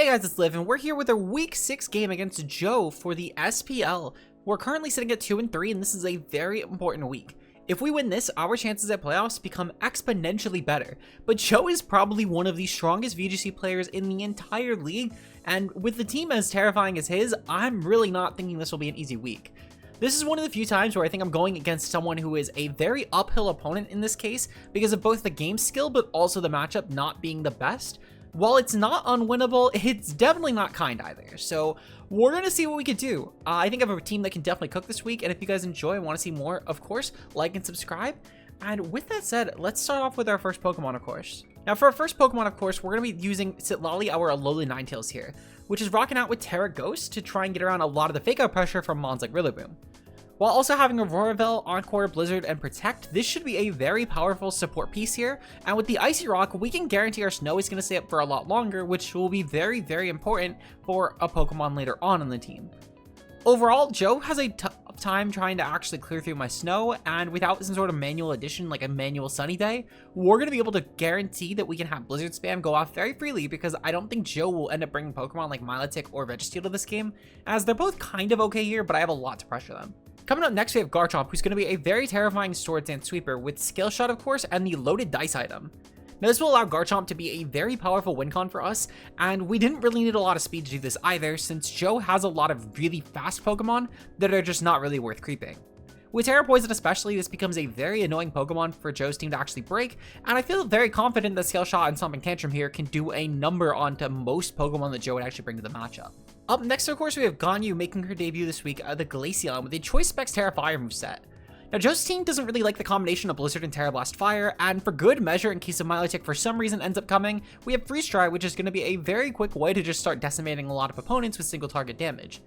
Hey guys, it's Liv, and we're here with our Week 6 game against Joe for the SPL. We're currently sitting at 2-3, and this is a very important week. If we win this, our chances at playoffs become exponentially better. But Joe is probably one of the strongest VGC players in the entire league, and with the team as terrifying as his, I'm really not thinking this will be an easy week. This is one of the few times where I think I'm going against someone who is a very uphill opponent in this case because of both the game skill but also the matchup not being the best. While it's not unwinnable, it's definitely not kind either. So we're going to see what we could do. I think I have a team that can definitely cook this week. And if you guys enjoy and want to see more, of course, like and subscribe. And with that said, let's start off with our first Pokemon, of course. Now for our first Pokemon, of course, we're going to be using Sitlali, our Alola Ninetales here, which is rocking out with Terra Ghost to try and get around a lot of the fake out pressure from mons like Rillaboom. While also having Auroravel, Encore, Blizzard, and Protect, this should be a very powerful support piece here, and with the Icy Rock, we can guarantee our Snow is going to stay up for a lot longer, which will be very, very important for a Pokemon later on in the team. Overall, Joe has a tough time trying to actually clear through my Snow, and without some sort of manual addition like a manual Sunny Day, we're going to be able to guarantee that we can have Blizzard spam go off very freely because I don't think Joe will end up bringing Pokemon like Milotic or Registeel to this game, as they're both kind of okay here, but I have a lot to pressure them. Coming up next, we have Garchomp, who's going to be a very terrifying Swords Dance Sweeper with Scale Shot, of course, and the Loaded Dice item. Now, this will allow Garchomp to be a very powerful win con for us, and we didn't really need a lot of speed to do this either, since Joe has a lot of really fast Pokemon that are just not really worth creeping. With Terra Poison especially, this becomes a very annoying Pokemon for Joe's team to actually break, and I feel very confident that Scale Shot and Stomping Tantrum here can do a number onto most Pokemon that Joe would actually bring to the matchup. Up next, of course, we have Ganyu making her debut this week at the Glaceon with a Choice Specs Terra Fire moveset. Now, Joe's team doesn't really like the combination of Blizzard and Terra Blast Fire, and for good measure, in case of Milotic for some reason ends up coming, we have Freeze Dry, which is going to be a very quick way to just start decimating a lot of opponents with single target damage.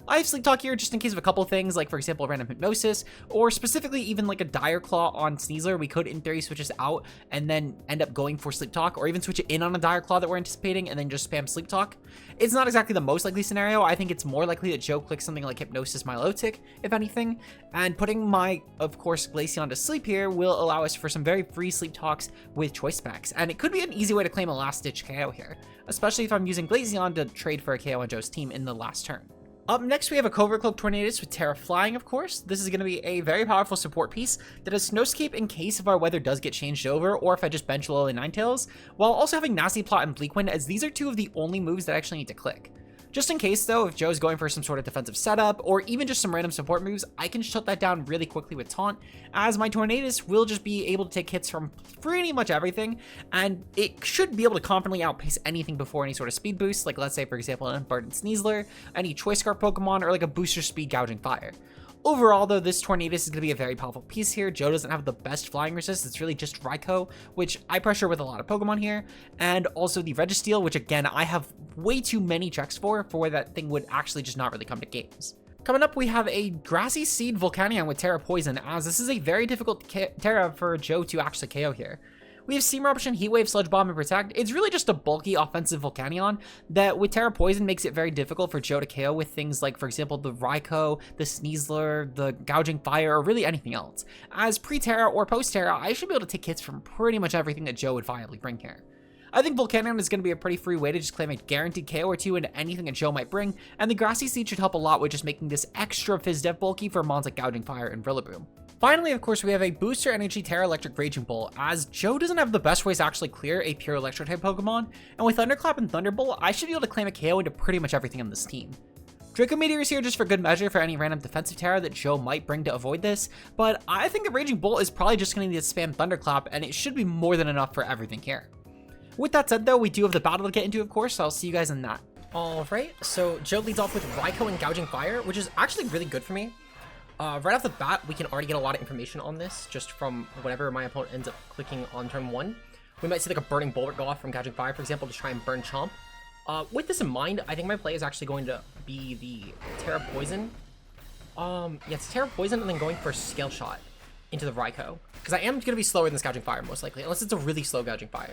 I have Sleep Talk here just in case of a couple things, like for example random Hypnosis, or specifically even like a Dire Claw on Sneasler. We could in theory switch this out and then end up going for Sleep Talk, or even switch it in on a Dire Claw that we're anticipating and then just spam Sleep Talk. It's not exactly the most likely scenario. I think it's more likely that Joe clicks something like Hypnosis Milotic, if anything, and putting my, of course, Glaceon to sleep here will allow us for some very free Sleep Talks with Choice Specs, and it could be an easy way to claim a last-ditch KO here, especially if I'm using Glaceon to trade for a KO on Joe's team in the last turn. Up next, we have a Covert Cloak Tornadus with Terra Flying, of course. This is going to be a very powerful support piece that has Snowscape in case if our weather does get changed over, or if I just bench Alola Ninetales, while also having Nasty Plot and Bleak Wind, as these are two of the only moves that I actually need to click. Just in case, though, if Joe's going for some sort of defensive setup, or even just some random support moves, I can shut that down really quickly with Taunt, as my Tornadus will just be able to take hits from pretty much everything, and it should be able to confidently outpace anything before any sort of speed boost, like let's say, for example, an Unburdened Sneasler, any Choice Scarf Pokemon, or like a booster speed Gouging Fire. Overall, though, this Tornadus is going to be a very powerful piece here. Joe doesn't have the best flying resist. It's really just Raikou, which I pressure with a lot of Pokemon here. And also the Registeel, which, again, I have way too many checks for where that thing would actually just not really come to games. Coming up, we have a Grassy Seed Volcanion with Terra Poison, as this is a very difficult Terra for Joe to actually KO here. We have Steam Eruption, Heat Wave, Sludge Bomb, and Protect. It's really just a bulky offensive Volcanion that with Terra Poison makes it very difficult for Joe to KO with things like, for example, the Raikou, the Sneasler, the Gouging Fire, or really anything else. As pre-Terra or post-Terra, I should be able to take hits from pretty much everything that Joe would viably bring here. I think Volcanion is going to be a pretty free way to just claim a guaranteed KO or two into anything that Joe might bring, and the Grassy Seed should help a lot with just making this extra Fizz-Def bulky for mons like Gouging Fire and Rillaboom. Finally, of course, we have a Booster Energy Terra Electric Raging Bolt, as Joe doesn't have the best ways to actually clear a pure Electro type Pokemon, and with Thunderclap and Thunderbolt, I should be able to claim a KO into pretty much everything on this team. Draco Meteor is here just for good measure for any random defensive Terra that Joe might bring to avoid this, but I think the Raging Bolt is probably just going to need to spam Thunderclap, and it should be more than enough for everything here. With that said, though, we do have the battle to get into, of course, so I'll see you guys in that. Alright, so Joe leads off with Raikou and Gouging Fire, which is actually really good for me. Right off the bat, we can already get a lot of information on this just from whenever my opponent ends up clicking on turn 1. We might see like a Burning Bulwark go off from Gouging Fire, for example, to try and burn Chomp. With this in mind, I think my play is actually going to be the Terra Poison. Yeah, it's Terra Poison and then going for Scale Shot into the Raikou. Because I am going to be slower than this Gouging Fire, most likely, unless it's a really slow Gouging Fire.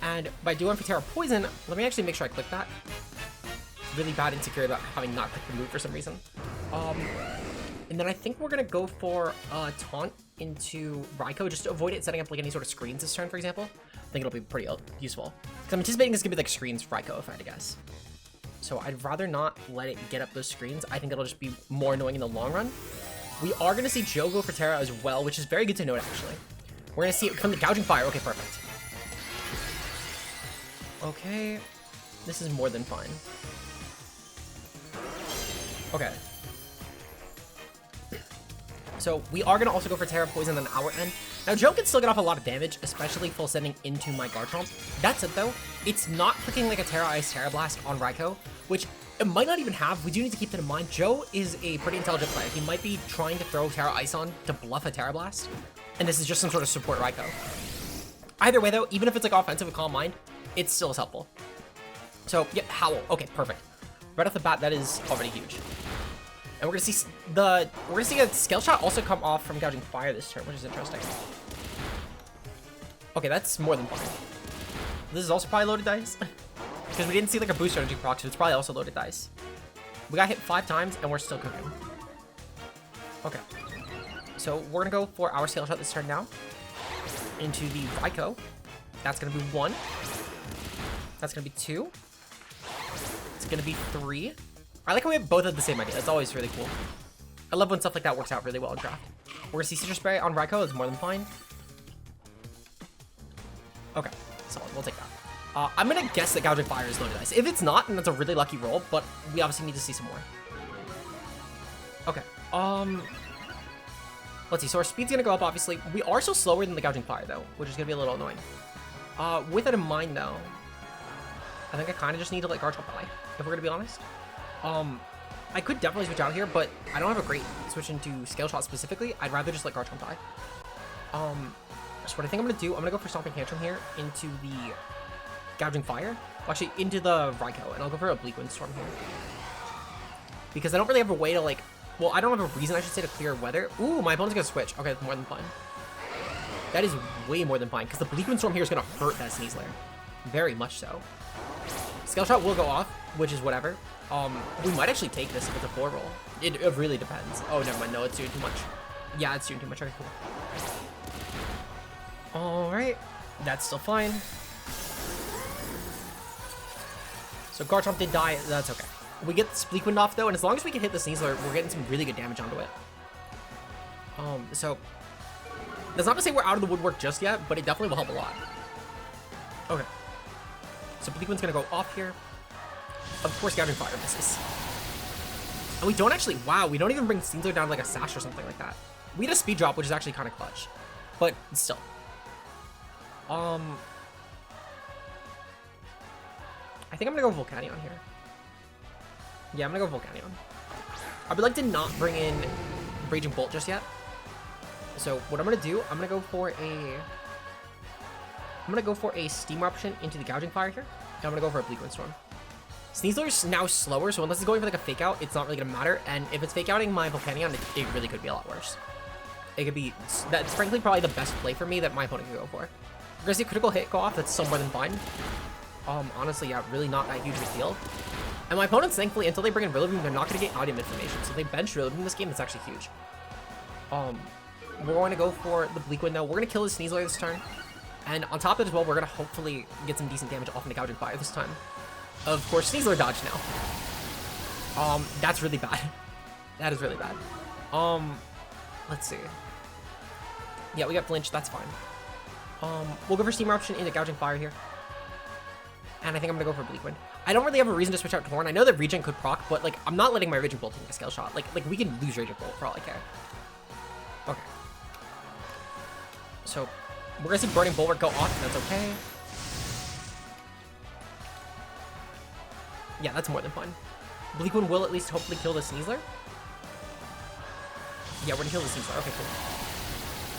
And by doing for Terra Poison, let me actually make sure I click that. Really bad insecure about having not clicked the move for some reason. And then I think we're gonna go for Taunt into Raikou just to avoid it setting up like any sort of screens this turn, for example. I think it'll be pretty useful. Because I'm anticipating this is going to be like screens for Raikou, if I had to guess. So I'd rather not let it get up those screens. I think it'll just be more annoying in the long run. We are going to see Joe go for Terra as well, which is very good to note, actually. We're going to see it from the Gouging Fire. Okay, perfect. Okay. This is more than fine. Okay. So we are going to also go for Terra Poison on our end. Now, Joe can still get off a lot of damage, especially full sending into my Garchomp. That's it, though. It's not clicking like a Terra Ice Terra Blast on Raikou, which it might not even have. We do need to keep that in mind. Joe is a pretty intelligent player. He might be trying to throw Terra Ice on to bluff a Terra Blast, and this is just some sort of support Raikou. Either way, though, even if it's like offensive with Calm Mind, it still is helpful. So, yeah, Howl. Okay, perfect. Right off the bat, that is already huge. And we're gonna see a Scale Shot also come off from Gouging Fire this turn, which is interesting. Okay, that's more than fine. This is also probably loaded dice. Because we didn't see like a boost energy proc, so it's probably also loaded dice. We got hit 5 times and we're still cooking. Okay. So we're gonna go for our Scale Shot this turn now. Into the Raikou. That's gonna be 1. That's gonna be 2. It's gonna be 3. I like how we have both of the same idea. That's always really cool. I love when stuff like that works out really well in draft. We're gonna see Citrus Berry on Raikou. It's more than fine. Okay, solid. We'll take that. I'm gonna guess that Gouging Fire is loaded dice. If it's not, then that's a really lucky roll, but we obviously need to see some more. Okay, let's see. So our speed's gonna go up, obviously. We are still slower than the Gouging Fire, though, which is gonna be a little annoying. With that in mind, though, I think I kind of just need to let Garchomp die, if we're gonna be honest. I could definitely switch out here, but I don't have a great switch into Scale Shot specifically. I'd rather just let Garchomp die. So what I think I'm gonna do, I'm gonna go for Stomping Tantrum here into the Gouging Fire. Well, actually, into the Raikou, and I'll go for a Bleak Windstorm here. Because I don't really have a way to, like... Well, I don't have a reason, I should say, to clear weather. Ooh, my opponent's gonna switch. Okay, that's more than fine. That is way more than fine, because the Bleak Windstorm here is gonna hurt that Sneasler. Very much so. Scale Shot will go off, which is whatever. We might actually take this if it's a 4 roll. It really depends. Oh, never mind. No, it's doing too much. Yeah, it's doing too much. Okay, cool. Alright. That's still fine. So Garchomp did die. That's okay. We get the Spleak Wind off, though, and as long as we can hit the Sneasler, we're getting some really good damage onto it. So that's not to say we're out of the woodwork just yet, but it definitely will help a lot. Okay. So Bleak Wind's gonna go off here. Of course, Gouging Fire misses. And we don't actually... Wow, we don't even bring Sneasler down to like a Sash or something like that. We had a Speed Drop, which is actually kind of clutch. But still. I think I'm gonna go Volcanion here. Yeah, I'm gonna go Volcanion. I would like to not bring in Raging Bolt just yet. So what I'm gonna do, I'm gonna go for a Steam Eruption into the Gouging Fire here. And I'm gonna go for a Bleak Windstorm. Sneasler's now slower, so unless it's going for like a Fake Out, it's not really gonna matter. And if it's Fake Outing my Volcanion, it really could be a lot worse. It could be... That's frankly probably the best play for me that my opponent could go for. We're gonna see a critical hit go off. That's still more than fine. Honestly, yeah, really not that huge of a deal. And my opponents, thankfully, until they bring in Rillaboom, they're not gonna get Audium information. So if they bench Rillaboom in this game, it's actually huge. We're going to go for the Bleak Wind, though. We're gonna kill the Sneasler this turn. And on top of it as well, we're gonna hopefully get some decent damage off into Gouging Fire this time. Of course, Sneasler dodge now. That's really bad. That is really bad. Let's see. Yeah, we got Flinch. That's fine. We'll go for Steam Eruption into Gouging Fire here. And I think I'm gonna go for Bleak Wind. I don't really have a reason to switch out Torn. I know that Regen could proc, but like I'm not letting my Raging Bolt take a Scale Shot. Like we can lose Raging Bolt for all I care. Okay. So we're gonna see Burning Bulwark go off. That's okay. Yeah, that's more than fine. Bleak Wind will at least hopefully kill the Sneasler. Yeah, we're gonna kill the Sneasler. Okay, cool.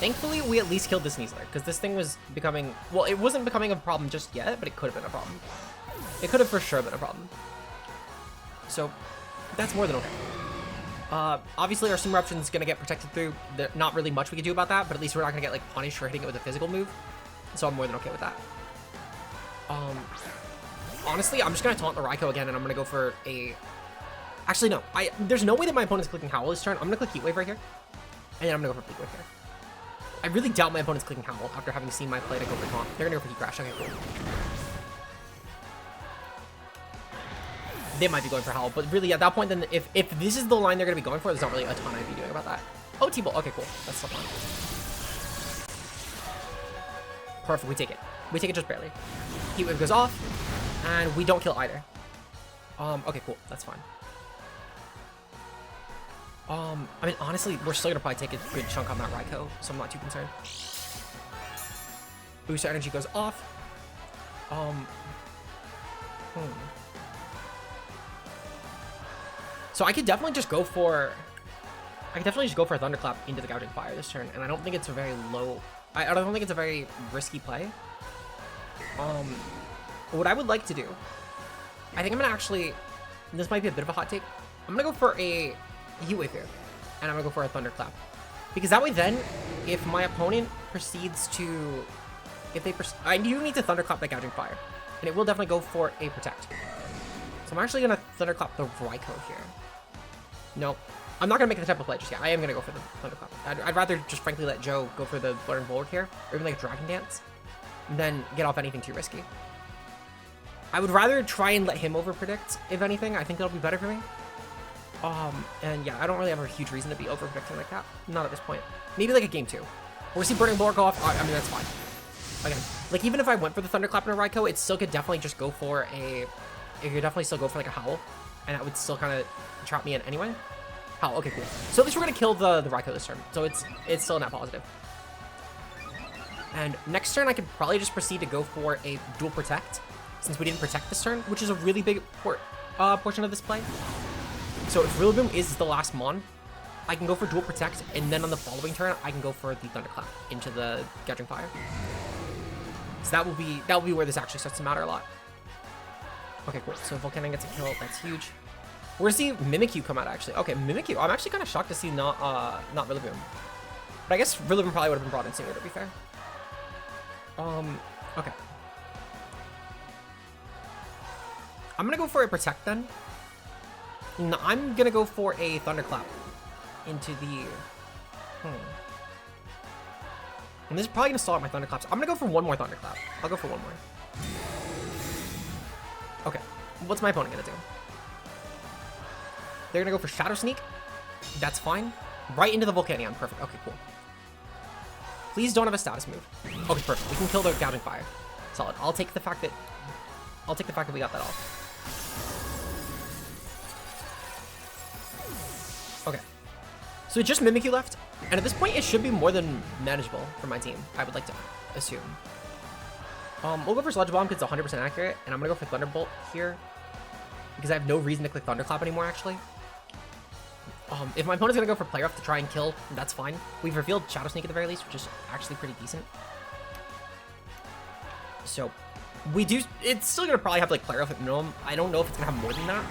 Thankfully, we at least killed the Sneasler, because this thing was becoming... Well, it wasn't becoming a problem just yet, but it could have been a problem. It could have for sure been a problem. So, that's more than okay. Obviously, our Steam Eruption is going to get protected through. There's not really much we can do about that, but at least we're not going to get, like, punished for hitting it with a physical move. So I'm more than okay with that. Honestly, I'm just going to taunt the Raikou again, and I'm going to go for a... Actually, no. There's no way that my opponent's clicking Howl this turn. I'm going to click Heat Wave right here. And then I'm going to go for Bleak Wave here. I really doubt my opponent's clicking Howl after having seen my play to go for taunt. They're gonna go for Heat Crash. Okay, cool. They might be going for Howl, but really at that point, then if this is the line they're gonna be going for, there's not really a ton I'd be doing about that. Oh, T-Bolt. Okay, cool. That's still fine. Perfect. We take it. We take it just barely. Heat Wave goes off, and we don't kill either. Okay, cool. That's fine. I mean, honestly, we're still gonna probably take a good chunk on that Raikou, so I'm not too concerned. Booster energy goes off. So I could definitely just go for... a Thunderclap into the Gouging Fire this turn, and I don't think it's a very low... I don't think it's a very risky play. What I would like to do... I think I'm gonna actually... This might be a bit of a hot take. I'm gonna go for a Heat Wave here, and I'm gonna go for a Thunderclap. Because that way then, if my opponent proceeds to... I do need to Thunderclap that Gouging Fire, and it will definitely go for a Protect. So I'm actually gonna Thunderclap the Raikou here. No, I'm not gonna make the type of play just yet. I am gonna go for the Thunderclap. I'd rather just frankly let Joe go for the Blur and Bulwark here, or even like a Dragon Dance, than get off anything too risky. I would rather try and let him overpredict, if anything. I think that'll be better for me. And yeah, I don't really have a huge reason to be overpredicting like that. Not at this point. Maybe like a game 2. Or see Burning Bulwark go off. I mean, that's fine. Again, like even if I went for the Thunderclap and a Raikou, it still could definitely just go for a... It could definitely still go for like a Howl, and that would still kind of trap me in anyway. Howl, okay, cool. So at least we're gonna kill the Raikou this turn. So it's still a net positive. And next turn, I could probably just proceed to go for a dual Protect, since we didn't protect this turn, which is a really big portion of this play. So if Rillaboom is the last Mon, I can go for dual Protect, and then on the following turn, I can go for the Thunderclap into the Gouging Fire. So that will be where this actually starts to matter a lot. Okay, cool. So Volcanion gets a kill. That's huge. We're gonna see Mimikyu come out, actually. Okay, Mimikyu. I'm actually kind of shocked to see not Rillaboom. But I guess Rillaboom probably would have been brought in sooner, to be fair. Okay. I'm gonna go for a Protect then. No, I'm gonna go for a Thunderclap into the... And this is probably gonna stall out my Thunderclaps. I'm gonna go for one more Thunderclap. I'll go for one more. Okay, what's my opponent gonna do? They're gonna go for Shadow Sneak. That's fine. Right into the Volcanion. Perfect. Okay, cool. Please don't have a status move. Okay, perfect. We can kill the Gouging Fire. Solid. I'll take the fact that we got that off. Okay. So just Mimikyu left, and at this point it should be more than manageable for my team, I would like to assume. We'll go for Sludge Bomb because it's 100% accurate, and I'm gonna go for Thunderbolt here because I have no reason to click Thunderclap anymore, actually. If my opponent's gonna go for Play Rough to try and kill, that's fine. We've revealed Shadow Sneak at the very least, which is actually pretty decent. So we do. It's still gonna probably have like Play Rough at minimum. I don't know if it's gonna have more than that.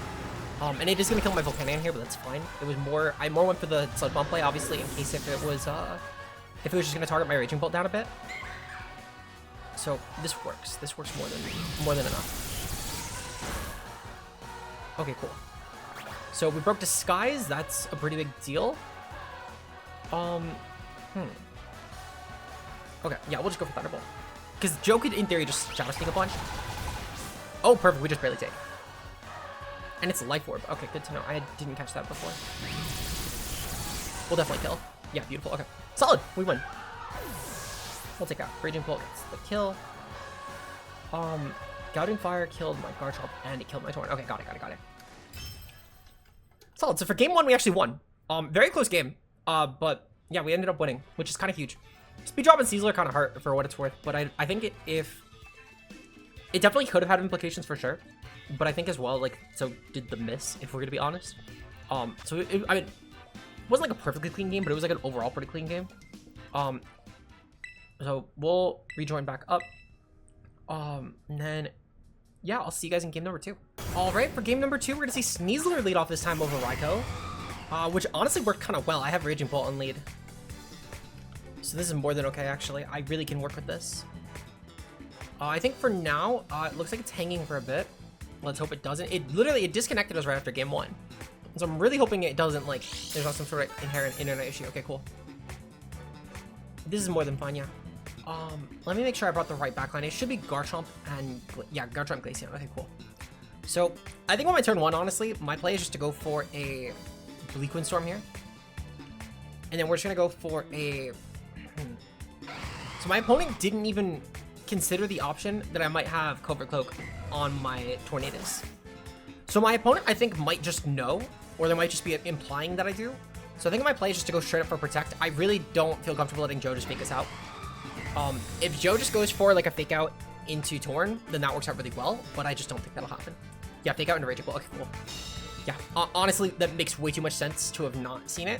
And it is gonna kill my Volcanion here, but that's fine. It was more. I more went for the Sludge Bomb play, obviously, in case if it was just gonna target my Raging Bolt down a bit. So this works. This works more than enough. Okay, cool. So we broke Disguise. That's a pretty big deal. Okay, yeah, we'll just go for Thunderbolt. Because Joe could, in theory, just Shadow Sneak a bunch. Oh, perfect. We just barely take. And it's a Life Orb. Okay, good to know. I didn't catch that before. We'll definitely kill. Yeah, beautiful. Okay. Solid. We win. We'll take out. Raging Bolt gets the kill. Gouging Fire killed my Garchomp, and it killed my Torn. Okay, got it. Solid. So for game 1, we actually won. Very close game. But yeah, we ended up winning, which is kind of huge. Speed Drop and Seasler kind of hurt for what it's worth, but I think it definitely could have had implications for sure. But I think as well, like, so did the miss, if we're gonna be honest. I mean, it wasn't like a perfectly clean game, but it was like an overall pretty clean game. So we'll rejoin back up. And then, yeah, I'll see you guys in game number 2. All right, for game number 2, we're gonna see Sneasler lead off this time over Raikou, which honestly worked kind of well. I have Raging Bolt on lead. So this is more than okay, actually. I really can work with this. I think for now, it looks like it's hanging for a bit. Let's hope it doesn't. It disconnected us right after game 1. So I'm really hoping it doesn't, like, there's not some sort of inherent internet issue. Okay, cool. This is more than fine, yeah. Let me make sure I brought the right backline. It should be Garchomp and, yeah, Garchomp Glaceon. Okay, cool. So, I think on my turn 1, honestly, my play is just to go for a Bleak Windstorm here. And then we're just going to go for a... So my opponent didn't even consider the option that I might have Covert Cloak on my Tornadus. So my opponent, I think, might just know, or they might just be implying that I do. So I think my play is just to go straight up for Protect. I really don't feel comfortable letting Joe just fake us out. If Joe just goes for like a fake out into Torn, then that works out really well, but I just don't think that'll happen. Yeah, fake out into Raging Bull. Okay, cool. Yeah, honestly, that makes way too much sense to have not seen it.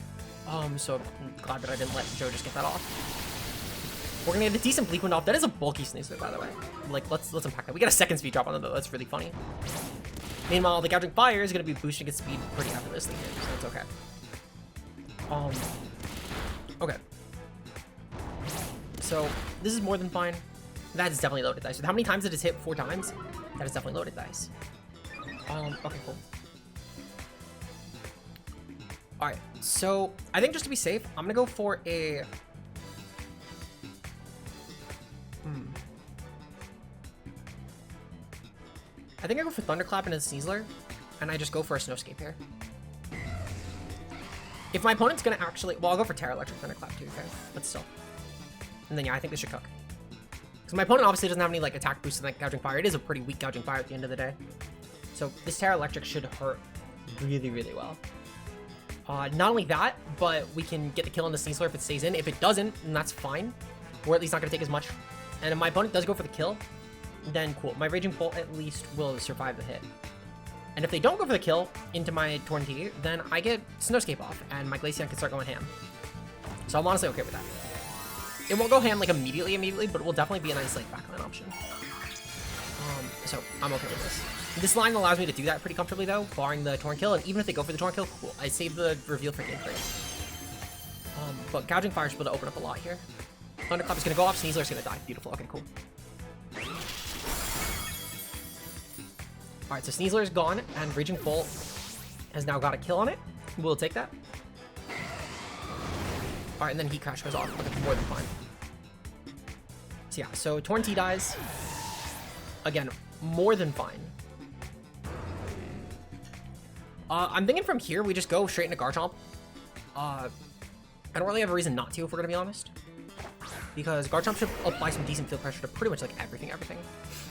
So I'm glad that I didn't let Joe just get that off. We're gonna get a decent Bleak Wind off. That is a bulky Sneasler, by the way. Like, let's unpack that. We got a second speed drop on it, though. That's really funny. Meanwhile, the Gouging Fire is gonna be boosting its speed pretty effortlessly here, so it's okay. Okay. So, this is more than fine. That is definitely loaded dice. How many times did it hit? 4 times? That is definitely loaded dice. Okay, cool. Alright, so I think just to be safe, I'm gonna go for a... I think I go for Thunderclap into the Sneasler, and I just go for a Snowscape here. If my opponent's gonna actually... Well, I'll go for Terra Electric Thunderclap too, okay? But still. And then, yeah, I think this should cook. Because my opponent obviously doesn't have any, like, attack boosts in that Gouging Fire. It is a pretty weak Gouging Fire at the end of the day. So this Terra Electric should hurt really, really well. Not only that, but we can get the kill on the Sneasler if it stays in. If it doesn't, then that's fine. We're at least not going to take as much. And if my opponent does go for the kill, then cool. My Raging Bolt at least will survive the hit. And if they don't go for the kill into my Torn T, then I get Snowscape off, and my Glaceon can start going ham. So I'm honestly okay with that. It won't go ham like immediately, but it will definitely be a nice like backline option. So I'm okay with this. This line allows me to do that pretty comfortably though, barring the Torn kill, and even if they go for the Torn kill, cool. I save the reveal for game 3. But Gouging Fire should be able to open up a lot here. Thunderclap is gonna go off, Sneasler's gonna die. Beautiful, okay, cool. Alright, so Sneasler is gone, and Raging Bolt has now got a kill on it. We'll take that. Alright, and then Heat Crash goes off. Okay, more than fine. So yeah, so Torn T dies. Again, more than fine. I'm thinking from here, we just go straight into Garchomp. I don't really have a reason not to, if we're gonna be honest. Because Garchomp should apply some decent field pressure to pretty much like everything.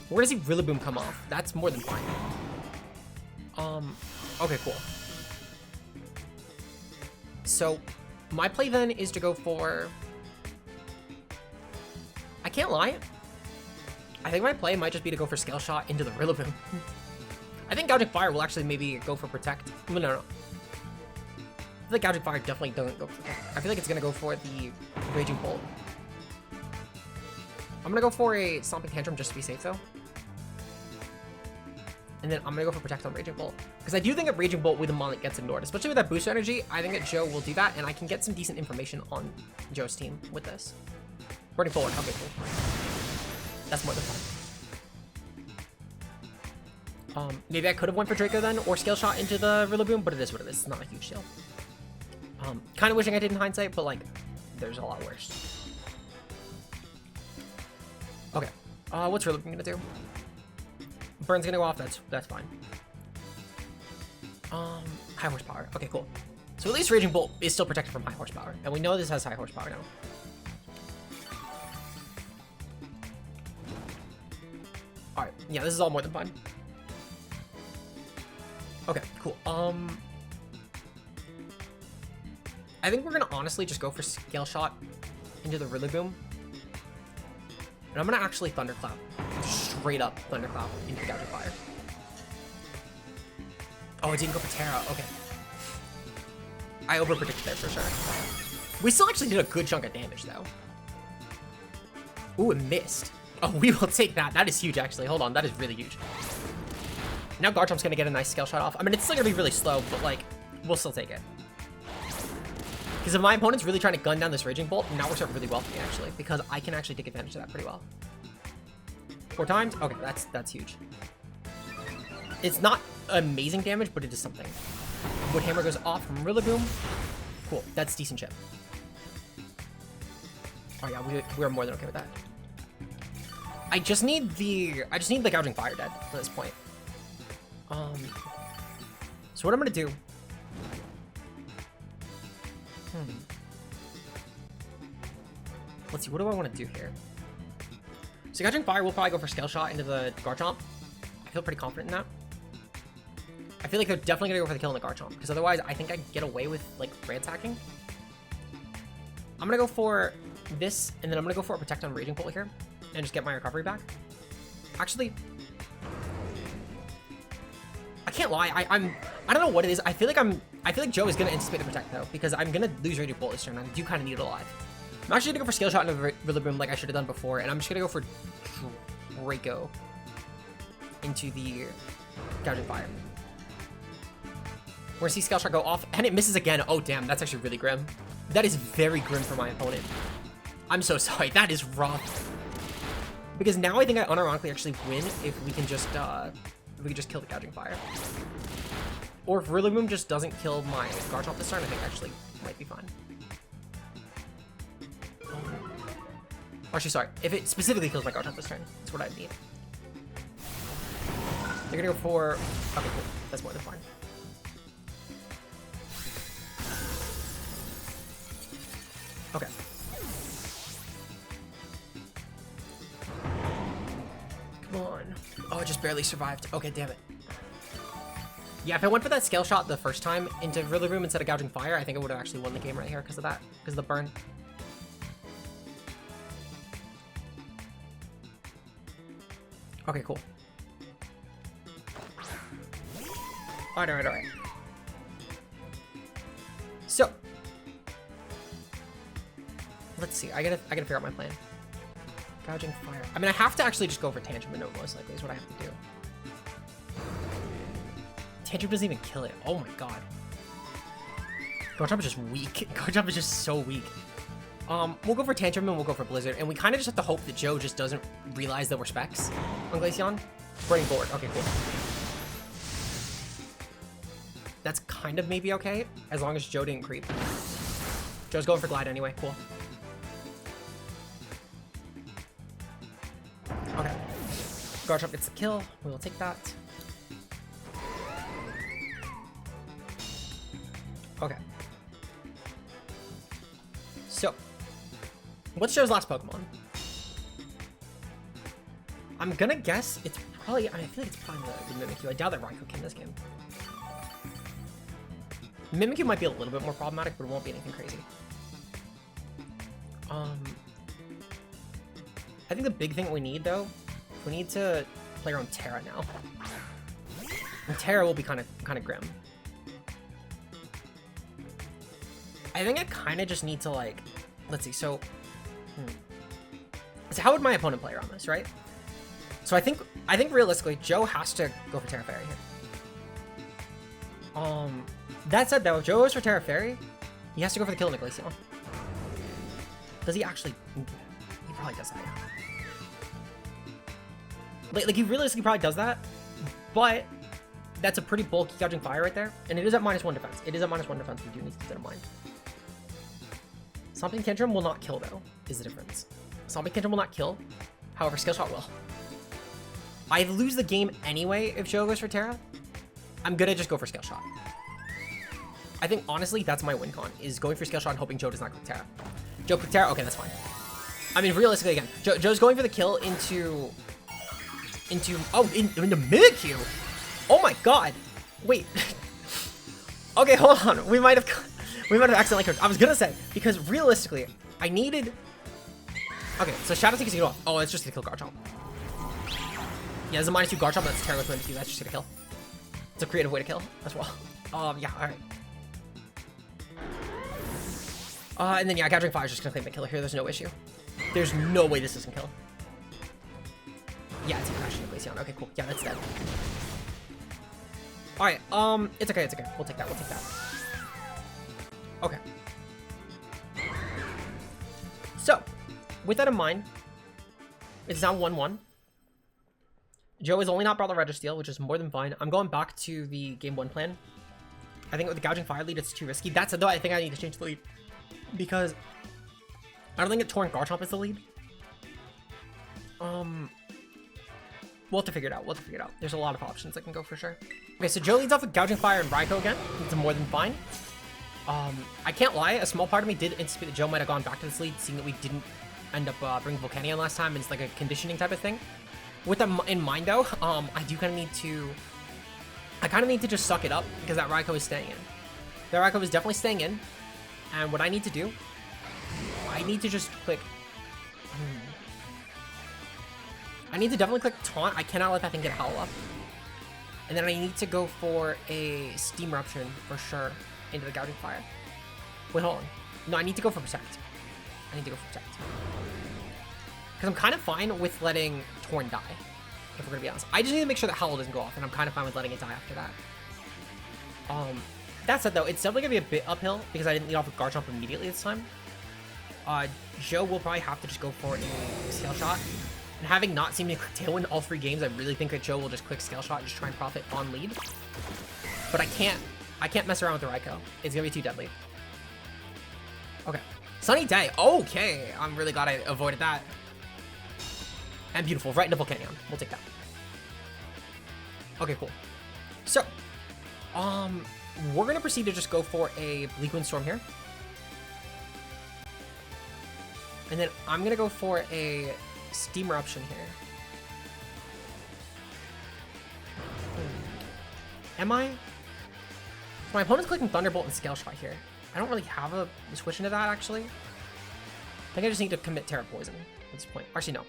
We're gonna see Rillaboom come off. That's more than fine. Okay, cool. So, my play then is to go for... I can't lie. I think my play might just be to go for Scale Shot into the Rillaboom. I think Gouging Fire will actually maybe go for Protect. No. I think Gouging Fire definitely doesn't go for Protect. I feel like it's gonna go for the Raging Bolt. I'm gonna go for a Stomping Tantrum just to be safe though. And then I'm gonna go for Protect on Raging Bolt. Because I do think that Raging Bolt with a Mollet gets ignored, especially with that boost energy. I think that Joe will do that, and I can get some decent information on Joe's team with this. Burning forward, okay, cool. That's more than fine. Maybe I could have went for Draco then, or Scale Shot into the Rillaboom, but it is what it is. It's not a huge deal. Kind of wishing I did in hindsight, but like, there's a lot worse. Okay, what's Rillaboom gonna do? Burn's gonna go off, that's fine. High horsepower, okay, cool. So at least Raging Bolt is still protected from high horsepower, and we know this has high horsepower now. Alright, yeah, this is all more than fine. Okay, cool. I think we're gonna honestly just go for Scale Shot into the Rillaboom. And I'm gonna actually Thunderclap. Straight up Thunderclap into the Gouging Fire. Oh, I didn't go for Terra, okay. I overpredicted there for sure. We still actually did a good chunk of damage though. Ooh, it missed. Oh, we will take that. That is huge, actually. Hold on, that is really huge. Now Garchomp's gonna get a nice Scale Shot off. I mean, it's still gonna be really slow, but like, we'll still take it. Because if my opponent's really trying to gun down this Raging Bolt, now works out really well for me, actually, because I can actually take advantage of that pretty well. 4 times? Okay, that's huge. It's not amazing damage, but it is something. Wood Hammer goes off from Rillaboom. Cool, that's decent chip. Oh yeah, we're more than okay with that. I just need the Gouging Fire dead at this point. So what I'm gonna do... Let's see, what do I want to do here? So Gouging Fire will probably go for Scale Shot into the Garchomp. I feel pretty confident in that. I feel like they're definitely gonna go for the kill in the Garchomp, because otherwise I think I get away with like ransacking. I'm gonna go for this, and then I'm gonna go for a Protect on Raging Bolt here, and just get my recovery back. Actually, I can't lie. I don't know what it is. I feel like Joe is gonna anticipate the Protect though, because I'm gonna lose Raging Bolt this turn. I do kind of need it alive. I'm actually gonna go for Scale Shot into Rillaboom like I should have done before, and I'm just gonna go for Draco into the Gouging Fire. We're gonna see Scale Shot go off, and it misses again. Oh damn, that's actually really grim. That is very grim for my opponent. I'm so sorry. That is rough. Because now I think I unironically actually win if we can just kill the Gouging Fire. Or if Rillaboom just doesn't kill my Garchomp this turn, I think actually might be fine. Actually, sorry. If it specifically kills my Garchomp this turn, that's what I need. They're gonna go for... Okay, cool. That's more than fine. Okay. Come on. Oh, it just barely survived. Okay, damn it. Yeah, if I went for that Scale Shot the first time into Rillaboom instead of Gouging Fire, I think I would have actually won the game right here because of that. Because of the burn. Okay, cool. Alright. So, let's see. I gotta figure out my plan. Gouging Fire. I mean, I have to actually just go for Tantrum and no, most likely is what I have to do. Tantrum doesn't even kill it. Oh my god. Garchomp is just weak. Garchomp is just so weak. We'll go for Tantrum and we'll go for Blizzard, and we kind of just have to hope that Joe just doesn't realize that we're specs on Glaceon. Burning Board. Okay, cool. That's kind of maybe okay, as long as Joe didn't creep. Joe's going for Glide anyway. Cool. Okay. Garchomp gets the kill. We will take that. Okay. So, what's Joe's last Pokemon? I'm gonna guess it's probably... I feel like it's probably the Mimikyu. I doubt that Raikou can this game. Mimikyu might be a little bit more problematic, but it won't be anything crazy. I think the big thing we need, though, we need to play around Terra now. And Terra will be kind of grim. I think I kind of just need to, like... Let's see, so... So how would my opponent play around this, right? So I think realistically, Joe has to go for Terra Fairy here. That said, though, if Joe goes for Terra Fairy, he has to go for the kill in the Glaceon. Does he actually? He probably does that, yeah. Like he realistically probably does that, but that's a pretty bulky Gouging Fire right there, and it is at -1 defense. It is at -1 defense. We do need to keep that in mind. Something Tantrum will not kill, though, is the difference. Something Tantrum will not kill, however, Scale Shot will. I lose the game anyway if Joe goes for Terra. I'm gonna just go for Scale Shot. I think, honestly, that's my win con, is going for Scale Shot and hoping Joe does not click Terra. Joe click Terra? Okay, that's fine. I mean, realistically, again, Joe's going for the kill into Mimikyu! Oh my god! Wait. Okay, hold on. We might have accidentally clicked. I was gonna say, because realistically, I needed... Okay, so Shadow Sneak is gonna go off. Oh, it's just gonna kill Garchomp. Yeah, there's a -2 Garchomp, that's Terra with Mimikyu. That's just gonna kill. It's a creative way to kill as well. Yeah, alright. And then, yeah, Gouging Fire is just gonna claim the killer here. There's no issue. There's no way this doesn't kill. Yeah, it's a crash in the Glaceon. Okay, cool. Yeah, that's dead. Alright, it's okay, it's okay. We'll take that, we'll take that. Okay. So, with that in mind, it's now 1-1. Joe has only not brought the Registeel, which is more than fine. I'm going back to the Game 1 plan. I think with the Gouging Fire lead, it's too risky. That's it, though. I think I need to change the lead. Because I don't think a Torrent Garchomp is the lead. We'll have to figure it out. We'll have to figure it out. There's a lot of options that can go for sure. Okay, so Joe leads off with Gouging Fire and Raikou again. It's more than fine. I can't lie. A small part of me did anticipate that Joe might have gone back to this lead, seeing that we didn't end up bringing Volcanion last time, and it's like a conditioning type of thing. With that in mind, though, I do kind of need to... I kind of need to just suck it up, because that Raikou is staying in. That Raikou is definitely staying in, and what I need to do... I need to just click... I need to definitely click Taunt. I cannot let that thing get Howl up. And then I need to go for a Steam Eruption for sure into the Gouging Fire. Wait, hold on. No, I need to go for Protect. I need to go for Protect. Because I'm kind of fine with letting Torn die, if we're going to be honest. I just need to make sure that Howl doesn't go off, and I'm kind of fine with letting it die after that. That said, though, it's definitely going to be a bit uphill because I didn't lead off with Garchomp immediately this time. Joe will probably have to just go for a Scale Shot. And having not seen me click Tailwind all 3 games, I really think that Joe will just click Scale Shot and just try and profit on lead. But I can't mess around with the Raikou. It's gonna be too deadly. Okay. Sunny Day. Okay. I'm really glad I avoided that. And beautiful. Right into Volcanion. We'll take that. Okay, cool. So, we're gonna proceed to just go for a Bleak Wind Storm here. And then I'm gonna go for a Steam Eruption here. Am I? My opponent's clicking Thunderbolt and Scale Shot here. I don't really have a switch into that, actually. I think I just need to commit Terra Poison at this point. Actually, no.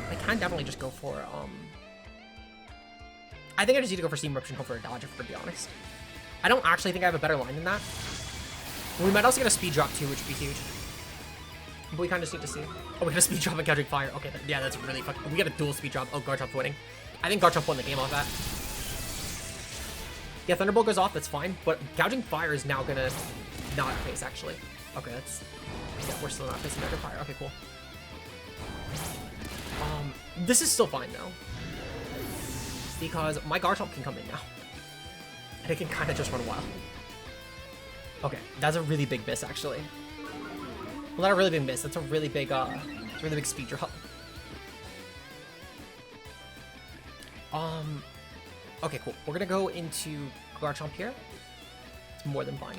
I can definitely just go for, I think I just need to go for Steam Eruption, hope for a dodge, if we're to be honest. I don't actually think I have a better line than that. We might also get a Speed Drop, too, which would be huge. But we kind of just need to see. Oh, we got a Speed Drop and Gouging Fire. Okay, yeah, that's really fucking... We got a dual Speed Drop. Oh, Garchomp's winning. I think Garchomp won the game off that. Yeah, Thunderbolt goes off. That's fine. But Gouging Fire is now gonna not face, actually. Okay, that's... Yeah, we're still not facing Gouging Fire. Okay, cool. This is still fine, though. Because my Garchomp can come in now. And it can kind of just run wild. Okay, that's a really big miss, actually. Well, not a really big miss. That's a really big, speed drop. Okay, cool. We're gonna go into Garchomp here. It's more than fine.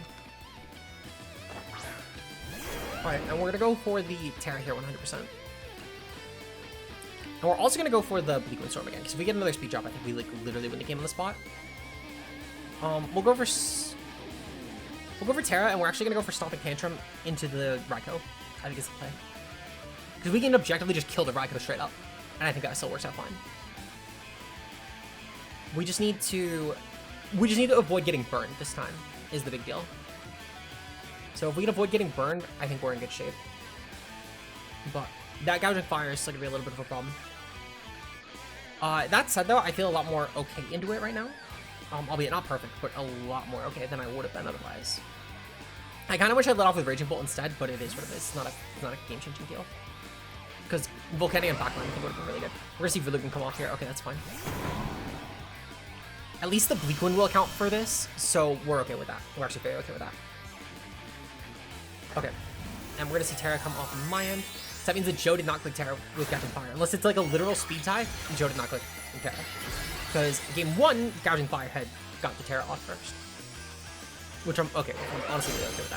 Alright, and we're gonna go for the Terra here 100%. And we're also gonna go for the Bleak Wind Storm again, because if we get another speed drop, I think we, like, literally win the game on the spot. We'll go for Terra, and we're actually gonna go for Stomping Tantrum into the Raikou. I think it's the play. Because we can objectively just kill the Raikou straight up. And I think that still works out fine. We just need to avoid getting burned this time, is the big deal. So if we can avoid getting burned, I think we're in good shape. But that Gouging Fire is still gonna be a little bit of a problem. That said, though, I feel a lot more okay into it right now. Albeit not perfect, but a lot more okay than I would have been otherwise. I kind of wish I'd let off with Raging Bolt instead, but it is what it is. It's not a game-changing deal. Because Volcanion backline I think would have been really good. We're gonna see Verlugan come off here. Okay, that's fine. At least the Bleak Wind will account for this, so we're okay with that. We're actually very okay with that. Okay, and we're gonna see Terra come off on my end. So that means that Joe did not click Terra with Gouging Fire, unless it's like a literal speed tie. Joe did not click Terra. Because game 1, Gouging Fire had got the Terra off first. Which I'm okay with. I'm honestly really okay with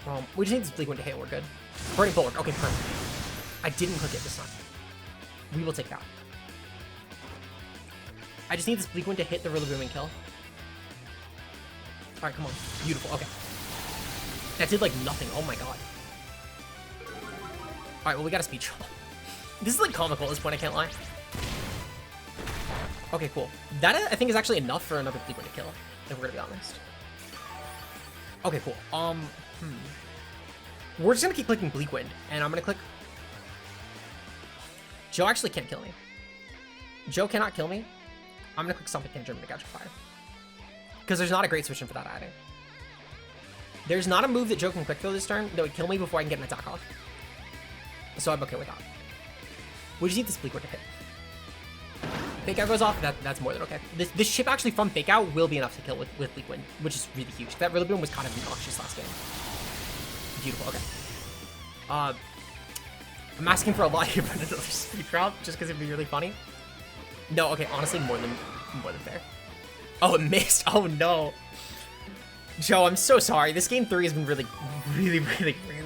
that. We just need this Bleak Wind to hit and we're good. Burning Bulwark. Okay, perfect. I didn't click it this time. We will take that. I just need this Bleak Wind to hit the Rillaboom and kill. Alright, come on. Beautiful. Okay. That did like nothing. Oh my god. Alright, well, we got a speed drop. This is like comical at this point, I can't lie. Okay, cool. That, I think, is actually enough for another Bleak Wind to kill, if we're gonna be honest. Okay, cool. We're just gonna keep clicking Bleak Wind, and I'm gonna click... Joe actually can't kill me. Joe cannot kill me. I'm gonna click Stomping Tantrum to Gouging Fire. Because there's not a great switch in for that either. There's not a move that Joe can quick throw this turn that would kill me before I can get an attack off. So I'm okay with that. We just need this Bleak Wind to hit. Fake Out goes off, that's more than okay. This chip actually from Fake Out will be enough to kill with Bleak Wind, which is really huge. That Rillaboom was kind of obnoxious last game. beautiful. Okay. I'm asking for a lot here, but another speed drop just because it'd be really funny. No, okay, honestly, more than fair. Oh, it missed. Oh no. Joe, I'm so sorry. This game 3 has been really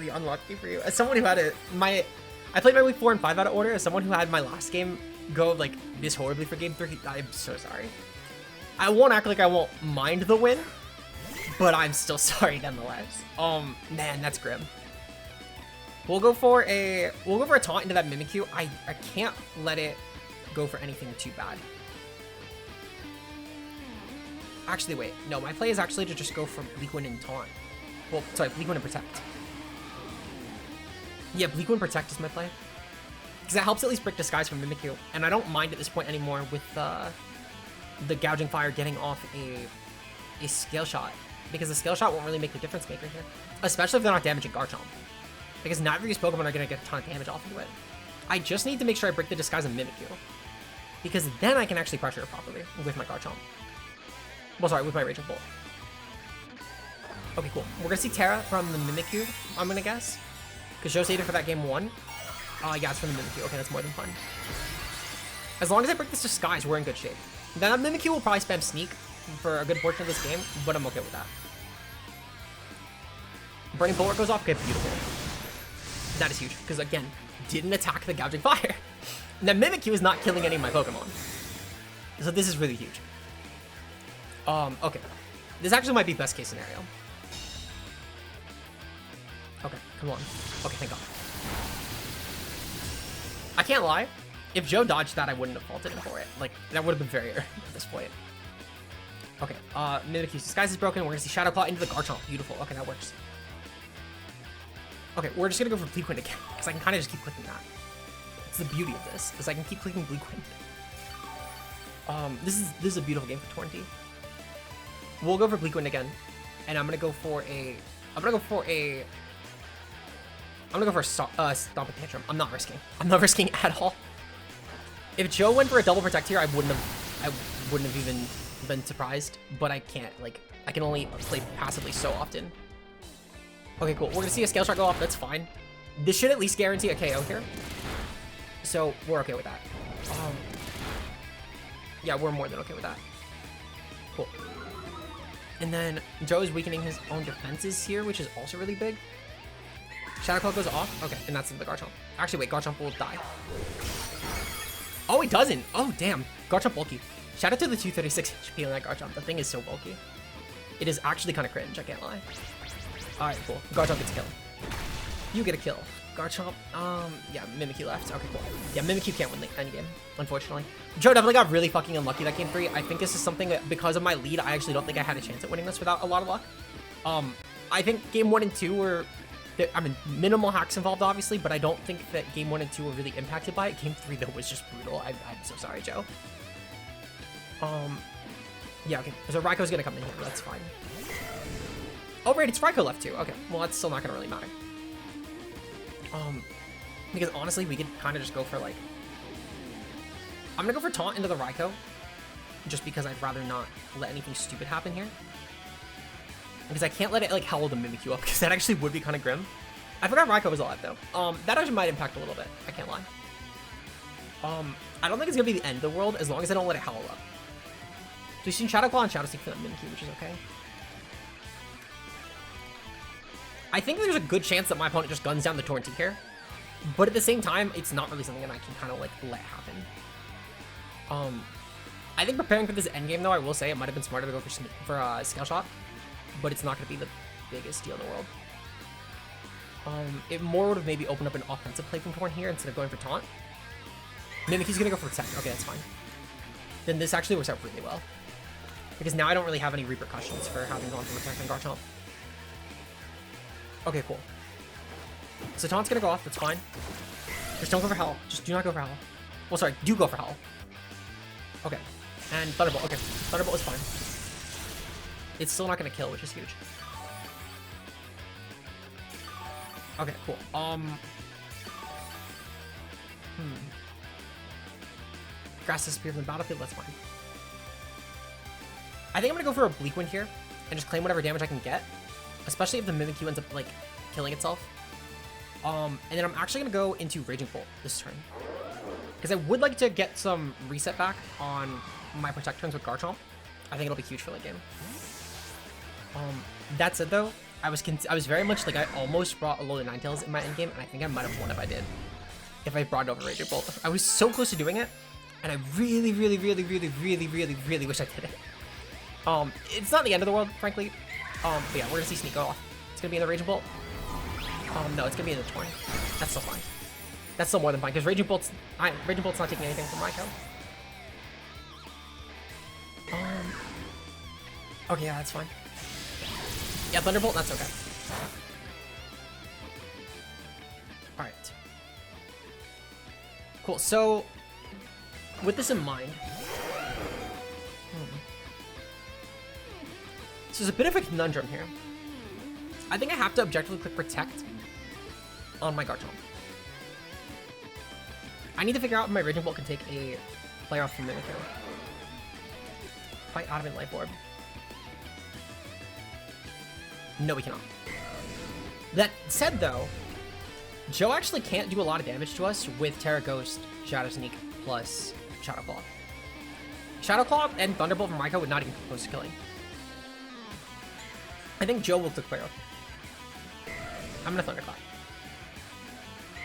unlucky for you. As someone who had I played my week 4 and 5 out of order. As someone who had my last game go like this horribly for game 3, I'm so sorry. I won't act like I won't mind the win, but I'm still sorry nonetheless. Man, that's grim. We'll go for a taunt into that Mimikyu. I can't let it go for anything too bad. Actually, wait. No, my play is actually to just go for Bleak Wind and taunt. Well, sorry, Bleak Wind and protect. Yeah, Bleak Wind Protect is my play. Because that helps at least break Disguise from Mimikyu. And I don't mind at this point anymore with the Gouging Fire getting off a Scale Shot. Because the Scale Shot won't really make the difference maker here. Especially if they're not damaging Garchomp. Because neither of these Pokemon are going to get a ton of damage off of it. I just need to make sure I break the Disguise of Mimikyu. Because then I can actually pressure it properly with my Garchomp. Well, sorry, with my Raging Bolt. Okay, cool. We're going to see Terra from the Mimikyu, I'm going to guess. Because Joe saved it for that game 1. Yeah, it's from the Mimikyu. Okay, that's more than fun. As long as I break this Disguise, we're in good shape. Then that Mimikyu will probably spam Sneak for a good portion of this game, but I'm okay with that. Burning Bulwark goes off. Okay, beautiful. That is huge, because again, didn't attack the Gouging Fire. And that Mimikyu is not killing any of my Pokemon. So this is really huge. Okay. This actually might be best case scenario. Okay, come on. Okay, thank God. I can't lie. If Joe dodged that, I wouldn't have faulted him for it. Like, that would have been very early at this point. Okay, Mimikyu's Disguise is broken. We're gonna see Shadow Claw into the Garchomp. Beautiful. Okay, that works. Okay, we're just gonna go for Bleak Wind again, because I can kind of just keep clicking that. It's the beauty of this, is I can keep clicking Bleak Wind. This is a beautiful game for Torrentine. We'll go for Bleak Wind again, and I'm gonna go for a Stomping Tantrum. I'm not risking at all. If Joe went for a double protect here, I wouldn't have even been surprised, but I can't, like, I can only play passively so often. Okay, cool. We're gonna see a Scale Shot go off. That's fine. This should at least guarantee a KO here. So we're okay with that. Yeah, we're more than okay with that. Cool. And then Joe is weakening his own defenses here, which is also really big. Shadow Claw goes off. Okay, and that's in the Garchomp. Actually, wait, Garchomp will die. Oh, it doesn't. Oh, damn. Garchomp bulky. Shout out to the 236 HP on that Garchomp. The thing is so bulky. It is actually kind of cringe, I can't lie. Alright, cool. Garchomp gets a kill. You get a kill. Garchomp, yeah, Mimikyu left. Okay, cool. Yeah, Mimikyu can't win the endgame, unfortunately. Joe definitely got really fucking unlucky that game 3. I think this is something that, because of my lead, I actually don't think I had a chance at winning this without a lot of luck. I think game 1 and 2 were, I mean, minimal hacks involved, obviously, but I don't think that game 1 and 2 were really impacted by it. Game 3, though, was just brutal. I'm so sorry, Joe. Yeah, okay. So Raikou gonna come in here. That's fine. Oh, right, it's Raikou left too. Okay, well, that's still not gonna really matter. Because honestly, we could kind of just go for, like, I'm gonna go for Taunt into the Raikou, just because I'd rather not let anything stupid happen here. Because I can't let it, like, howl the Mimikyu up, because that actually would be kind of grim. I forgot Raikou was alive, though. That actually might impact a little bit. I can't lie. I don't think it's gonna be the end of the world, as long as I don't let it howl up. So we've seen Shadow Claw and Shadow Sneak for that Mimikyu, which is okay. I think there's a good chance that my opponent just guns down the Torrentine here. But at the same time, it's not really something that I can kind of, like, let happen. I think preparing for this endgame, though, I will say it might have been smarter to go for Scale Shot. But it's not going to be the biggest deal in the world. It more would have maybe opened up an offensive play from Torn here instead of going for Taunt. Mimikyu's going to go for Protect. Okay, that's fine. Then this actually works out really well. Because now I don't really have any repercussions for having gone for Protect on Garchomp. Okay, cool. So Taunt's gonna go off, that's fine. Just don't go for Howl. Just do not go for Howl. Well, sorry, do go for Howl. Okay. And Thunderbolt. Okay, Thunderbolt is fine. It's still not gonna kill, which is huge. Okay, cool. Grass disappeared from the battlefield, that's fine. I think I'm gonna go for a Bleak Wind here and just claim whatever damage I can get. Especially if the Mimikyu ends up, like, killing itself. And then I'm actually gonna go into Raging Bolt this turn. Because I would like to get some reset back on my Protect turns with Garchomp. I think it'll be huge for late game. That said though, I was very much like, I almost brought a load of Ninetales in my endgame, and I think I might have won if I did. If I brought it over Raging Bolt. I was so close to doing it, and I really wish I did it. It's not the end of the world, frankly. But yeah, we're gonna see Sneak go off. It's gonna be in the Raging Bolt. No, it's gonna be in the Torn. That's still fine. That's still more than fine, because Raging Bolt's not taking anything from Raikou. Okay, yeah, that's fine. Yeah, Thunderbolt, that's okay. Alright. Cool, so with this in mind, so there's a bit of a conundrum here. I think I have to objectively click Protect on my Garchomp. I need to figure out if my Raging Bolt can take a player off from Mimikyu. Fight Adamant Life Orb. No, we cannot. That said, though, Joe actually can't do a lot of damage to us with Terra Ghost, Shadow Sneak, plus Shadow Claw. Shadow Claw and Thunderbolt from Raikou would not even come close to killing. I think Joe will declare. I'm gonna Thunderclap.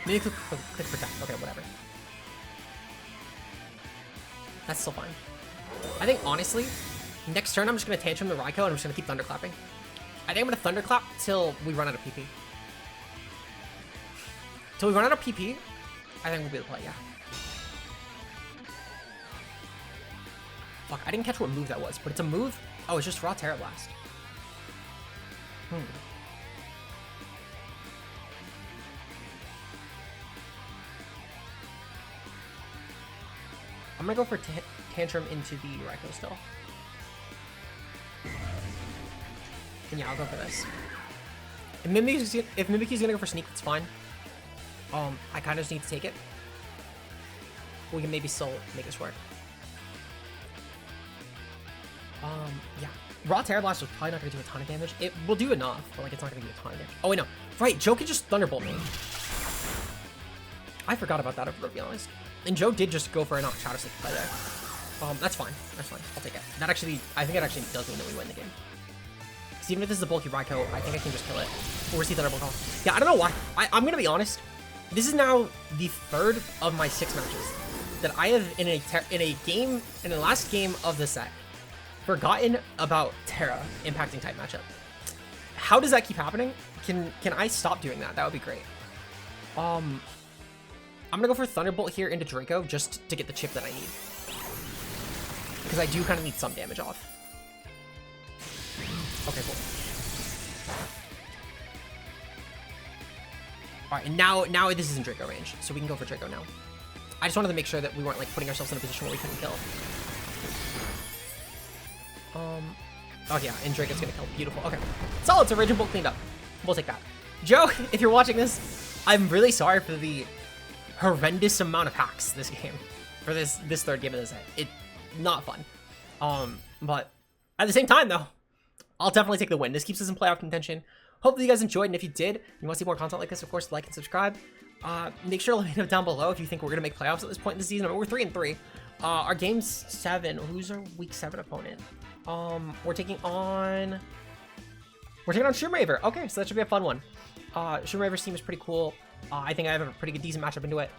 Maybe click Protect. Okay, whatever. That's still fine. I think, honestly, next turn I'm just gonna Tantrum the Raikou and I'm just gonna keep Thunderclapping. I think I'm gonna Thunderclap till we run out of PP. Till we run out of PP, I think we'll be able to play, yeah. Fuck, I didn't catch what move that was, but it's a move. Oh, it's just Raw Terra Blast. I'm gonna go for Tantrum into the Raikou still. And yeah, I'll go for this. If Mimikyu's gonna go for Sneak, that's fine. I kind of just need to take it. We can maybe still make this work. Yeah. Raw Terra Blast was probably not gonna do a ton of damage. It will do enough, but like it's not gonna do a ton of damage. Oh wait, no. Right, Joe could just Thunderbolt me. I forgot about that, to be honest. And Joe did just go for a not Shadow Sneak play there. That's fine. That's fine. I'll take it. That actually, I think it actually does mean that we win the game. Because even if this is a bulky Raikou, I think I can just kill it. Or see Thunderbolt call. Yeah, I don't know why. I'm gonna be honest. This is now the third of my 6 matches that I have in the last game of the set forgotten about Terra impacting type matchup. How does that keep happening? Can I stop doing that? That would be great. I'm gonna go for Thunderbolt here into Draco just to get the chip that I need. Because I do kind of need some damage off. Okay, cool. Alright, and now this is in Draco range, so we can go for Draco now. I just wanted to make sure that we weren't like putting ourselves in a position where we couldn't kill. Oh yeah, and Draco's gonna kill. Beautiful. Okay. Solid, it's a Raging Bolt cleaned up. We'll take that. Joe, if you're watching this, I'm really sorry for the horrendous amount of hacks this game. For this third game of the set. It's not fun. But at the same time though, I'll definitely take the win. This keeps us in playoff contention. Hopefully you guys enjoyed, and if you did, you want to see more content like this, of course, like and subscribe. Make sure to let me know down below if you think we're going to make playoffs at this point in the season. I mean, we're 3-3. Our game 7, who's our week 7 opponent? We're taking on Shroomraver. Okay, so that should be a fun one. Shroomraver's team is pretty cool. I think I have a pretty good, decent matchup into it.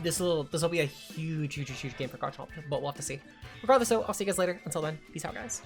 This will be a huge game for Garchomp, but we'll have to see. Regardless though, I'll see you guys later. Until then, peace out, guys.